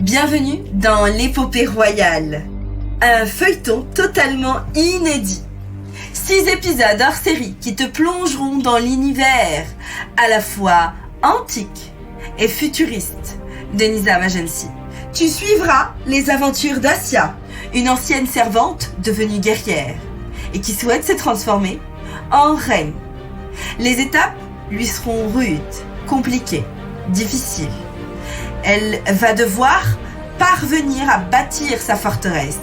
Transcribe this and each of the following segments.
Bienvenue dans l'épopée royale, un feuilleton totalement inédit. 6 épisodes hors série qui te plongeront dans l'univers à la fois antique et futuriste de Nizam Agency. Tu suivras les aventures d'Assia, une ancienne servante devenue guerrière et qui souhaite se transformer en reine. Les étapes lui seront rudes, compliquées, difficiles. Elle va devoir parvenir à bâtir sa forteresse,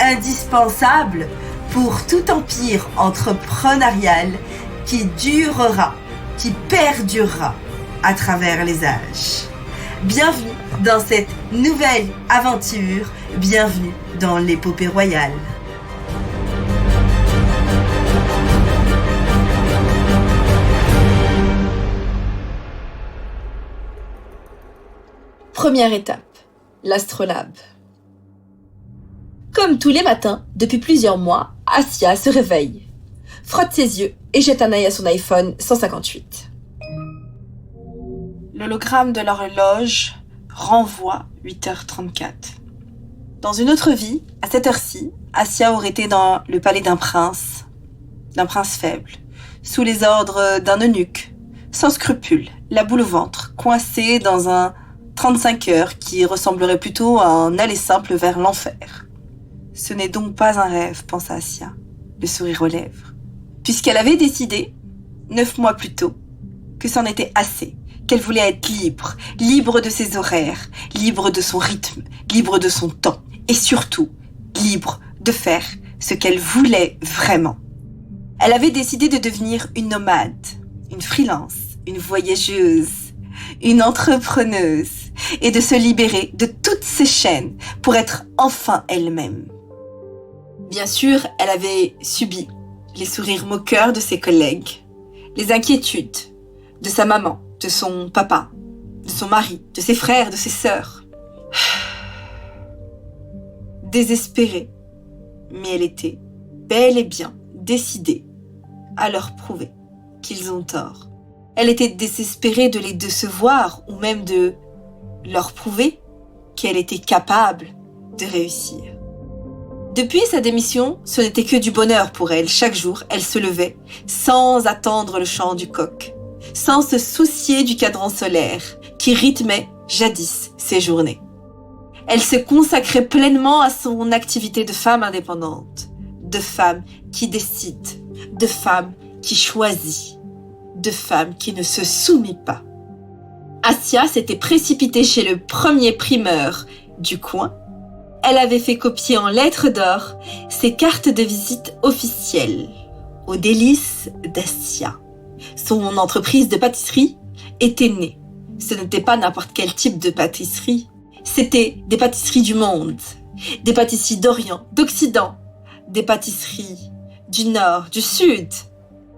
indispensable pour tout empire entrepreneurial qui durera, qui perdurera à travers les âges. Bienvenue dans cette nouvelle aventure, bienvenue dans l'épopée royale. Première étape, l'astrolabe. Comme tous les matins, depuis plusieurs mois, Assia se réveille, frotte ses yeux et jette un œil à son iPhone 158. L'hologramme de l'horloge renvoie 8h34. Dans une autre vie, à cette heure-ci, Assia aurait été dans le palais d'un prince faible, sous les ordres d'un eunuque, sans scrupule, la boule au ventre, coincé dans un 35 heures qui ressemblerait plutôt à un aller simple vers l'enfer. Ce n'est donc pas un rêve, pensa Assia, le sourire aux lèvres, puisqu'elle avait décidé, 9 mois plus tôt, que c'en était assez, qu'elle voulait être libre, libre de ses horaires, libre de son rythme, libre de son temps, et surtout, libre de faire ce qu'elle voulait vraiment. Elle avait décidé de devenir une nomade, une freelance, une voyageuse, une entrepreneuse, et de se libérer de toutes ces chaînes pour être enfin elle-même. Bien sûr, elle avait subi les sourires moqueurs de ses collègues, les inquiétudes de sa maman, de son papa, de son mari, de ses frères, de ses sœurs. Désespérée, mais elle était bel et bien décidée à leur prouver qu'ils ont tort. Elle était désespérée de les décevoir ou même de leur prouver qu'elle était capable de réussir. Depuis sa démission, ce n'était que du bonheur pour elle. Chaque jour, elle se levait sans attendre le chant du coq, sans se soucier du cadran solaire qui rythmait jadis ses journées. Elle se consacrait pleinement à son activité de femme indépendante, de femme qui décide, de femme qui choisit, de femme qui ne se soumet pas. Assia s'était précipitée chez le premier primeur du coin. Elle avait fait copier en lettres d'or ses cartes de visite officielles, aux délices d'Assia. Son entreprise de pâtisserie était née. Ce n'était pas n'importe quel type de pâtisserie. C'était des pâtisseries du monde, des pâtisseries d'Orient, d'Occident, des pâtisseries du Nord, du Sud,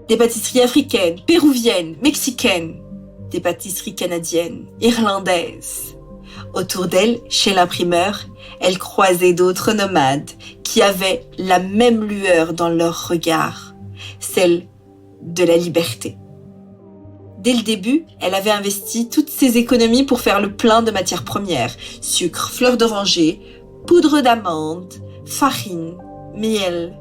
des pâtisseries africaines, péruviennes, mexicaines, des pâtisseries canadiennes, irlandaises. Autour d'elle, chez l'imprimeur, elle croisait d'autres nomades qui avaient la même lueur dans leur regard, celle de la liberté. Dès le début, elle avait investi toutes ses économies pour faire le plein de matières premières, sucre, fleurs d'oranger, poudre d'amande, farine, miel.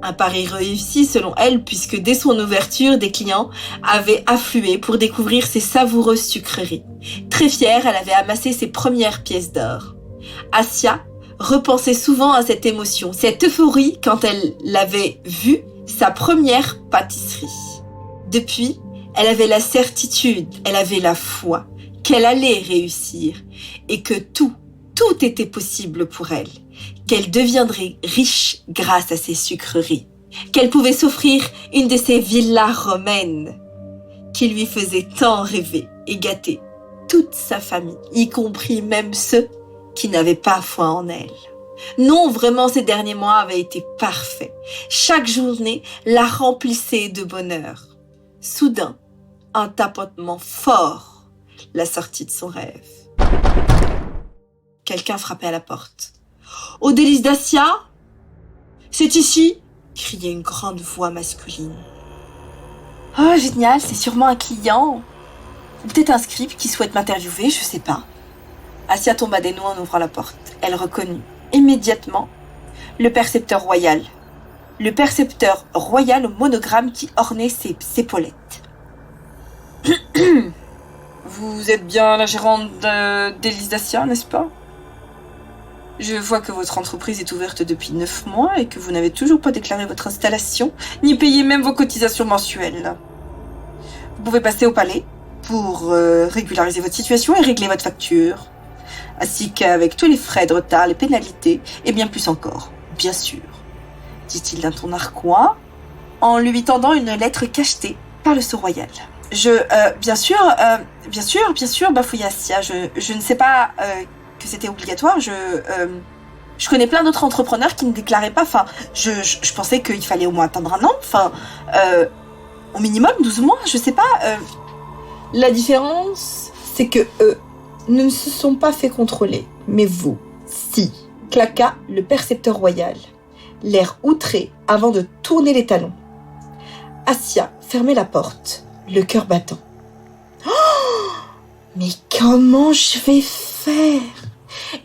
Un pari réussi selon elle puisque dès son ouverture, des clients avaient afflué pour découvrir ses savoureuses sucreries. Très fière, elle avait amassé ses premières pièces d'or. Assia repensait souvent à cette émotion, cette euphorie quand elle l'avait vue, sa première pâtisserie. Depuis, elle avait la certitude, elle avait la foi qu'elle allait réussir et que tout était possible pour elle. Qu'elle deviendrait riche grâce à ses sucreries, qu'elle pouvait s'offrir une de ces villas romaines qui lui faisaient tant rêver et gâter toute sa famille, y compris même ceux qui n'avaient pas foi en elle. Non, vraiment, ces derniers mois avaient été parfaits. Chaque journée la remplissait de bonheur. Soudain, un tapotement fort la sortit de son rêve. Quelqu'un frappait à la porte. « Aux délices d'Assia ? C'est ici !» criait une grande voix masculine. « Oh, génial, c'est sûrement un client. Ou peut-être un script qui souhaite m'interviewer, je sais pas. » Assia tomba des nues en ouvrant la porte. Elle reconnut immédiatement le percepteur royal. Le percepteur royal au monogramme qui ornait ses épaulettes. Vous êtes bien la gérante d'Elisassia, n'est-ce pas? Je vois que votre entreprise est ouverte depuis 9 mois et que vous n'avez toujours pas déclaré votre installation, ni payé même vos cotisations mensuelles. Vous pouvez passer au palais pour régulariser votre situation et régler votre facture, ainsi qu'avec tous les frais de retard, les pénalités et bien plus encore, bien sûr, dit-il d'un ton narquois, en lui tendant une lettre cachetée par le sceau royal. Bien sûr, bafouilla Assia, je ne sais pas que c'était obligatoire, je connais plein d'autres entrepreneurs qui ne déclaraient pas, je pensais qu'il fallait au moins attendre un an, au minimum 12 mois, je sais pas. La différence, c'est que eux ne se sont pas fait contrôler, mais vous, si, claqua le percepteur royal, l'air outré avant de tourner les talons. Assia fermait la porte, le cœur battant. Oh, mais comment je vais faire?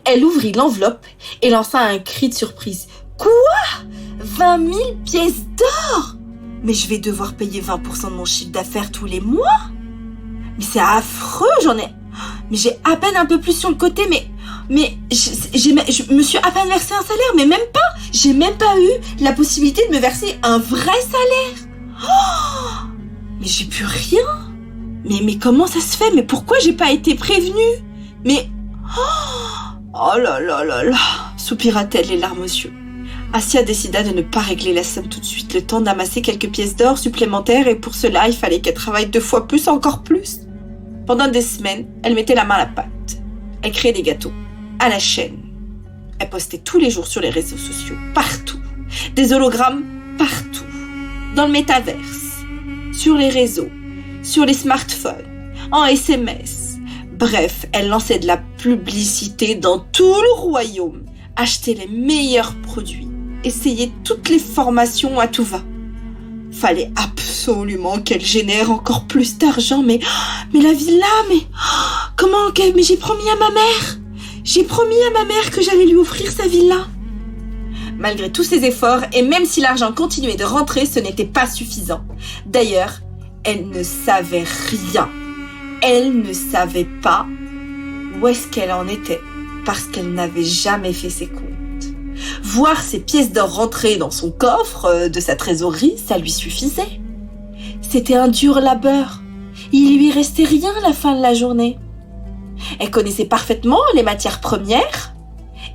Elle ouvrit l'enveloppe et lança un cri de surprise. Quoi? 20 000 pièces d'or? Mais je vais devoir payer 20% de mon chiffre d'affaires tous les mois? Mais c'est affreux, mais j'ai à peine un peu plus sur le côté, mais je me suis à peine versé un salaire, mais même pas. J'ai même pas eu la possibilité de me verser un vrai salaire. Oh, mais j'ai plus rien. Mais comment ça se fait? Mais pourquoi j'ai pas été prévenue? Mais... Oh là là là là, soupira-t-elle les larmes aux yeux. Assia décida de ne pas régler la somme tout de suite, le temps d'amasser quelques pièces d'or supplémentaires, et pour cela, il fallait qu'elle travaille 2 fois plus, encore plus. Pendant des semaines, elle mettait la main à la pâte. Elle créait des gâteaux, à la chaîne. Elle postait tous les jours sur les réseaux sociaux, partout. Des hologrammes, partout. Dans le métaverse, sur les réseaux, sur les smartphones, en SMS. Bref, elle lançait de la publicité dans tout le royaume, achetait les meilleurs produits, essayait toutes les formations à tout va. Fallait absolument qu'elle génère encore plus d'argent, mais la villa, mais j'ai promis à ma mère que j'allais lui offrir sa villa. Malgré tous ses efforts, et même si l'argent continuait de rentrer, ce n'était pas suffisant. D'ailleurs, elle ne savait rien. Elle ne savait pas où est-ce qu'elle en était, parce qu'elle n'avait jamais fait ses comptes. Voir ses pièces d'or rentrer dans son coffre de sa trésorerie, ça lui suffisait. C'était un dur labeur. Il lui restait rien à la fin de la journée. Elle connaissait parfaitement les matières premières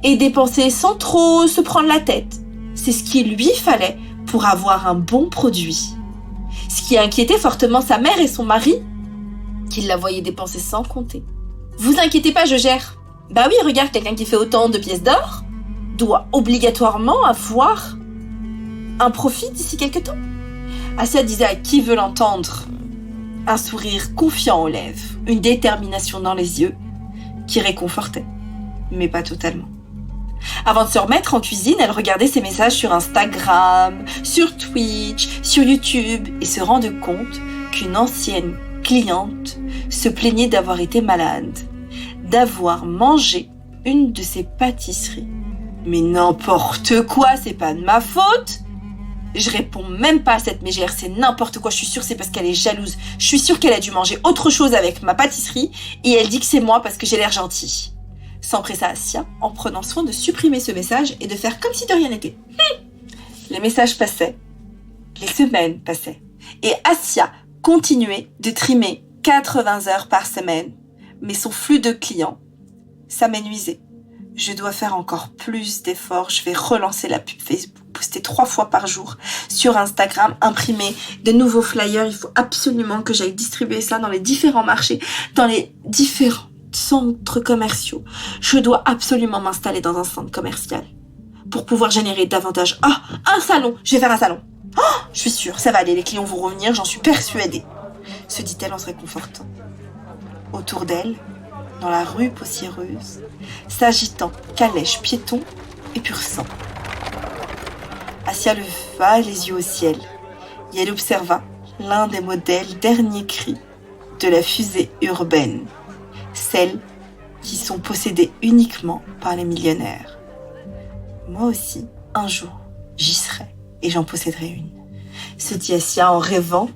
et dépensait sans trop se prendre la tête. C'est ce qu'il lui fallait pour avoir un bon produit. Ce qui inquiétait fortement sa mère et son mari, qui la voyaient dépenser sans compter. « Vous inquiétez pas, je gère. » Bah oui, regarde, quelqu'un qui fait autant de pièces d'or doit obligatoirement avoir un profit d'ici quelque temps. Assia disait à qui veut l'entendre, un sourire confiant aux lèvres, une détermination dans les yeux qui réconfortait, mais pas totalement. Avant de se remettre en cuisine, elle regardait ses messages sur Instagram, sur Twitch, sur YouTube et se rendait compte qu'une ancienne cliente se plaignait d'avoir été malade, d'avoir mangé une de ses pâtisseries. Mais n'importe quoi, c'est pas de ma faute. Je réponds même pas à cette mégère, c'est n'importe quoi, je suis sûre c'est parce qu'elle est jalouse. Je suis sûre qu'elle a dû manger autre chose avec ma pâtisserie et elle dit que c'est moi parce que j'ai l'air gentille. S'empressa Assia en prenant soin de supprimer ce message et de faire comme si de rien n'était. Les messages passaient, les semaines passaient et Assia continuait de trimer 80 heures par semaine, mais son flux de clients, ça m'énuisait. Je dois faire encore plus d'efforts, je vais relancer la pub Facebook, poster 3 fois par jour sur Instagram, imprimer de nouveaux flyers, il faut absolument que j'aille distribuer ça dans les différents marchés, dans les différents centres commerciaux. Je dois absolument m'installer dans un centre commercial pour pouvoir générer davantage. Ah, un salon, je vais faire un salon. Oh, je suis sûre, ça va aller, les clients vont revenir, j'en suis persuadée, se dit-elle en se réconfortant. Autour d'elle, dans la rue poussiéreuse, s'agitant calèches, piétons et pur sang. Assia leva les yeux au ciel et elle observa l'un des modèles dernier cri de la fusée urbaine, celle qui sont possédées uniquement par les millionnaires. Moi aussi, un jour, j'y serai et j'en posséderai une, se dit Assia en rêvant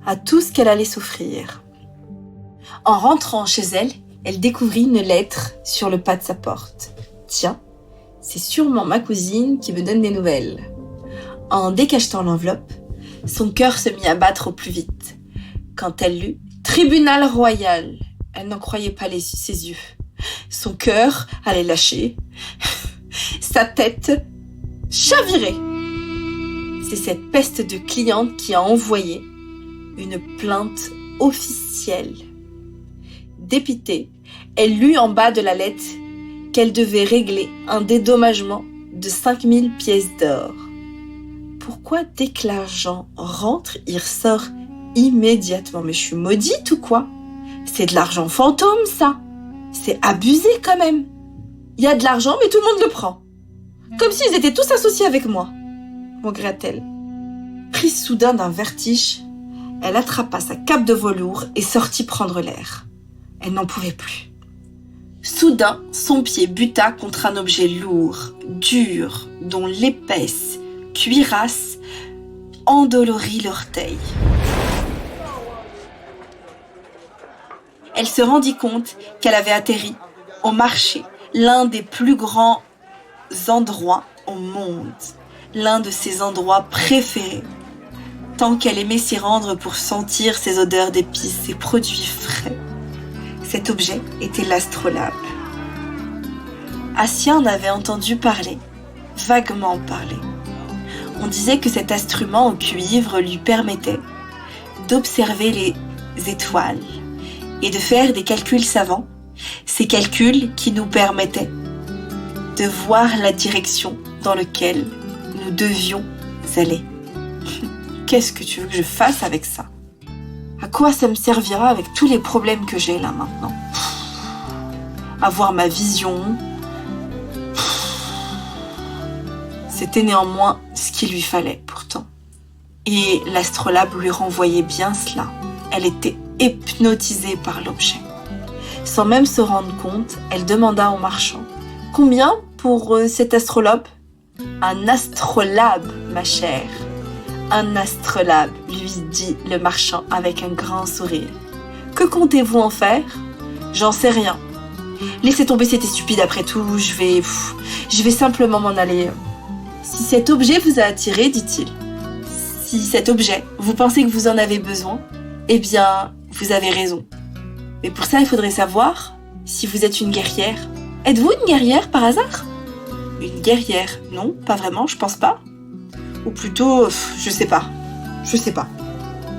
à tout ce qu'elle allait s'offrir. En rentrant chez elle, elle découvrit une lettre sur le pas de sa porte. Tiens, c'est sûrement ma cousine qui me donne des nouvelles. En décachetant l'enveloppe, son cœur se mit à battre au plus vite. Quand elle lut « Tribunal royal », elle n'en croyait pas ses yeux. Son cœur allait lâcher, sa tête chavirait. C'est cette peste de cliente qui a envoyé une plainte officielle. Dépitée, elle lut en bas de la lettre qu'elle devait régler un dédommagement de 5000 pièces d'or. Pourquoi dès que l'argent rentre, il ressort immédiatement? Mais je suis maudite ou quoi? C'est de l'argent fantôme, ça. C'est abusé quand même. Il y a de l'argent, mais tout le monde le prend. Comme s'ils étaient tous associés avec moi, maugréa-t-elle. Prise soudain d'un vertige, elle attrapa sa cape de velours et sortit prendre l'air. Elle n'en pouvait plus. Soudain, son pied buta contre un objet lourd, dur, dont l'épaisse cuirasse endolorit l'orteil. Elle se rendit compte qu'elle avait atterri au marché, l'un des plus grands endroits au monde, l'un de ses endroits préférés, tant qu'elle aimait s'y rendre pour sentir ses odeurs d'épices, ses produits frais. Cet objet était l'astrolabe. Assia en avait entendu parler, vaguement parler. On disait que cet instrument en cuivre lui permettait d'observer les étoiles et de faire des calculs savants, ces calculs qui nous permettaient de voir la direction dans laquelle nous devions aller. Qu'est-ce que tu veux que je fasse avec ça? À quoi ça me servira avec tous les problèmes que j'ai là maintenant? Avoir ma vision. C'était néanmoins ce qu'il lui fallait pourtant. Et l'astrolabe lui renvoyait bien cela. Elle était hypnotisée par l'objet. Sans même se rendre compte, elle demanda au marchand « Combien pour cet astrolabe ?»« Un astrolabe, ma chère. » Un astrolabe, lui dit le marchand avec un grand sourire. Que comptez-vous en faire? J'en sais rien. Laissez tomber, c'était stupide après tout, je vais simplement m'en aller. Si cet objet vous a attiré, dit-il, si cet objet, vous pensez que vous en avez besoin, eh bien, vous avez raison. Mais pour ça, il faudrait savoir si vous êtes une guerrière. Êtes-vous une guerrière par hasard? Une guerrière? Non, pas vraiment, je pense pas. Ou plutôt, je sais pas.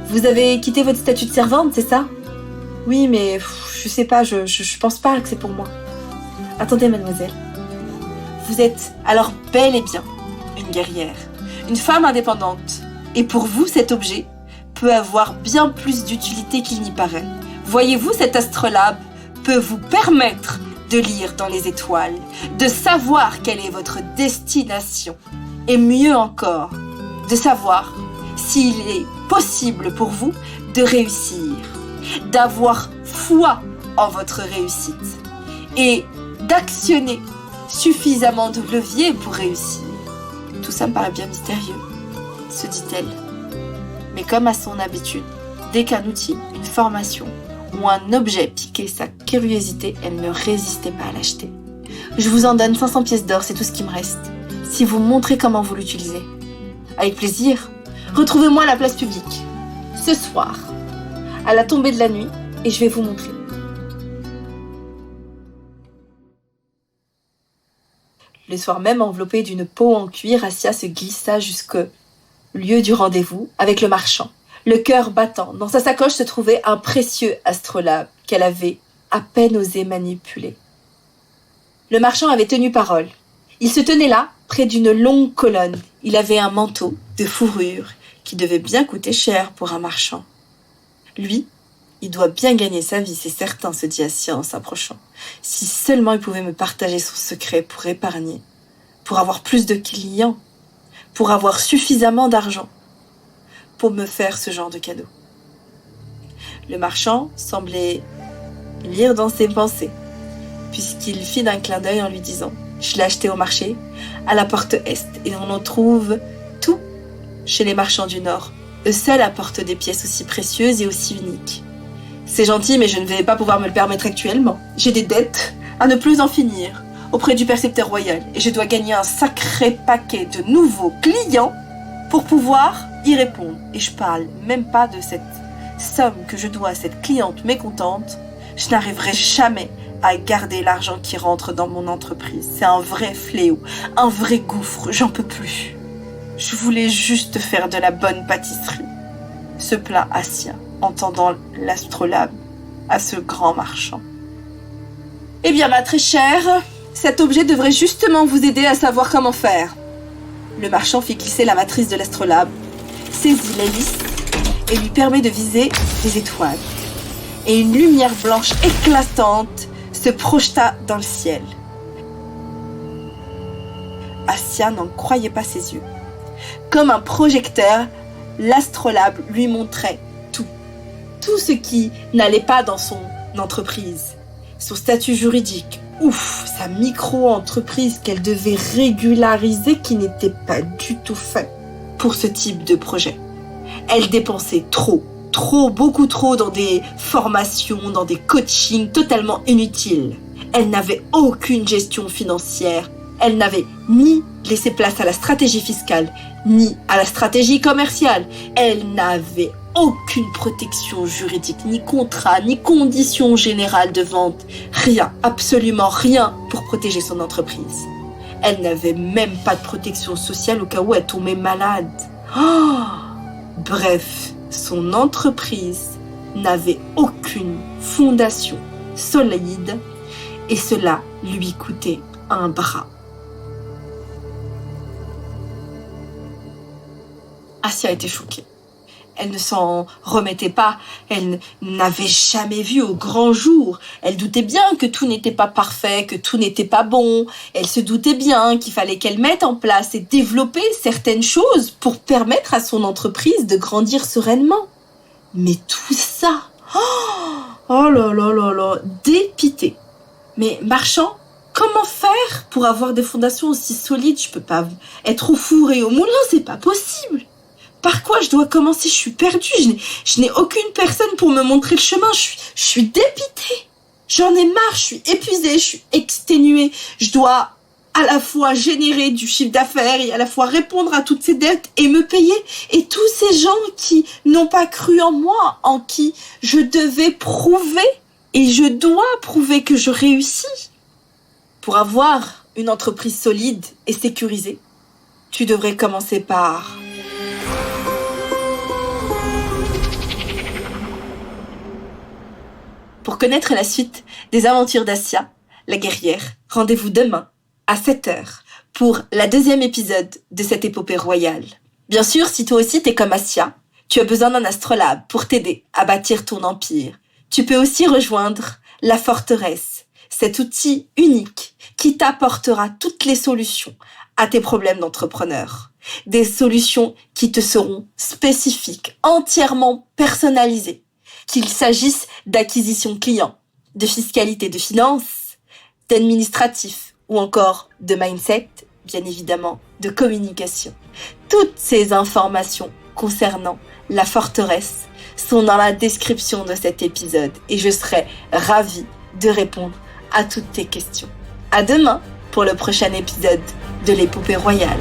Vous avez quitté votre statut de servante, c'est ça? Oui, mais je sais pas, je pense pas que c'est pour moi. Attendez, mademoiselle. Vous êtes alors bel et bien une guerrière, une femme indépendante. Et pour vous, cet objet peut avoir bien plus d'utilité qu'il n'y paraît. Voyez-vous, cet astrolabe peut vous permettre de lire dans les étoiles, de savoir quelle est votre destination. Et mieux encore, de savoir s'il est possible pour vous de réussir, d'avoir foi en votre réussite et d'actionner suffisamment de leviers pour réussir. Tout ça me paraît bien mystérieux, se dit-elle. Mais comme à son habitude, dès qu'un outil, une formation ou un objet piquait sa curiosité, elle ne résistait pas à l'acheter. Je vous en donne 500 pièces d'or, c'est tout ce qui me reste. Si vous me montrez comment vous l'utilisez. Avec plaisir. Retrouvez-moi à la place publique, ce soir, à la tombée de la nuit, et je vais vous montrer. Le soir même, enveloppée d'une peau en cuir, Assia se glissa jusqu'au lieu du rendez-vous avec le marchand. Le cœur battant, dans sa sacoche se trouvait un précieux astrolabe qu'elle avait à peine osé manipuler. Le marchand avait tenu parole. Il se tenait là, près d'une longue colonne. Il avait un manteau de fourrure qui devait bien coûter cher pour un marchand. Lui, il doit bien gagner sa vie, c'est certain, se dit Assia en s'approchant. Si seulement il pouvait me partager son secret pour épargner, pour avoir plus de clients, pour avoir suffisamment d'argent, pour me faire ce genre de cadeau. Le marchand semblait lire dans ses pensées. puisqu'il fit d'un clin d'œil en lui disant « Je l'ai acheté au marché, à la porte Est, et on en trouve tout chez les marchands du Nord. Eux seuls apportent des pièces aussi précieuses et aussi uniques. C'est gentil, mais je ne vais pas pouvoir me le permettre actuellement. J'ai des dettes à ne plus en finir auprès du percepteur royal, et je dois gagner un sacré paquet de nouveaux clients pour pouvoir y répondre. Et je parle même pas de cette somme que je dois à cette cliente mécontente. Je n'arriverai jamais à garder l'argent qui rentre dans mon entreprise. C'est un vrai fléau, un vrai gouffre, j'en peux plus. Je voulais juste faire de la bonne pâtisserie. » se plaint Assia, entendant l'astrolabe à ce grand marchand. « Eh bien, ma très chère, cet objet devrait justement vous aider à savoir comment faire. » Le marchand fit glisser la matrice de l'astrolabe, saisit l'hélice et lui permet de viser des étoiles. Et une lumière blanche éclatante se projeta dans le ciel. Assia n'en croyait pas ses yeux. Comme un projecteur, l'astrolabe lui montrait tout. Tout ce qui n'allait pas dans son entreprise. Son statut juridique, sa micro-entreprise qu'elle devait régulariser qui n'était pas du tout fait pour ce type de projet. Elle dépensait trop, beaucoup trop dans des formations, dans des coachings totalement inutiles. Elle n'avait aucune gestion financière. Elle n'avait ni laissé place à la stratégie fiscale, ni à la stratégie commerciale. Elle n'avait aucune protection juridique, ni contrat, ni conditions générales de vente. Rien, absolument rien pour protéger son entreprise. Elle n'avait même pas de protection sociale au cas où elle tombait malade. Bref, son entreprise n'avait aucune fondation solide et cela lui coûtait un bras. Assia était choquée. Elle ne s'en remettait pas. Elle n'avait jamais vu au grand jour. Elle doutait bien que tout n'était pas parfait, que tout n'était pas bon. Elle se doutait bien qu'il fallait qu'elle mette en place et développer certaines choses pour permettre à son entreprise de grandir sereinement. Mais tout ça, oh là là là là, dépité. Mais marchand, comment faire pour avoir des fondations aussi solides? Je peux pas être au four et au moulin, c'est pas possible. Par quoi je dois commencer? Je suis perdue, je n'ai aucune personne pour me montrer le chemin, je suis dépitée. J'en ai marre, je suis épuisée, je suis exténuée. Je dois à la fois générer du chiffre d'affaires et à la fois répondre à toutes ces dettes et me payer. Et tous ces gens qui n'ont pas cru en moi, en qui je devais prouver et je dois prouver que je réussis. Pour avoir une entreprise solide et sécurisée, tu devrais commencer par... Pour connaître la suite des aventures d'Assia, la guerrière, rendez-vous demain à 7h pour la 2e épisode de cette épopée royale. Bien sûr, si toi aussi t'es comme Assia, tu as besoin d'un astrolabe pour t'aider à bâtir ton empire. Tu peux aussi rejoindre la forteresse, cet outil unique qui t'apportera toutes les solutions à tes problèmes d'entrepreneur. Des solutions qui te seront spécifiques, entièrement personnalisées. Qu'il s'agisse d'acquisition client, de fiscalité, de finances, d'administratif ou encore de mindset, bien évidemment, de communication. Toutes ces informations concernant la forteresse sont dans la description de cet épisode et je serai ravie de répondre à toutes tes questions. À demain pour le prochain épisode de l'épopée royale.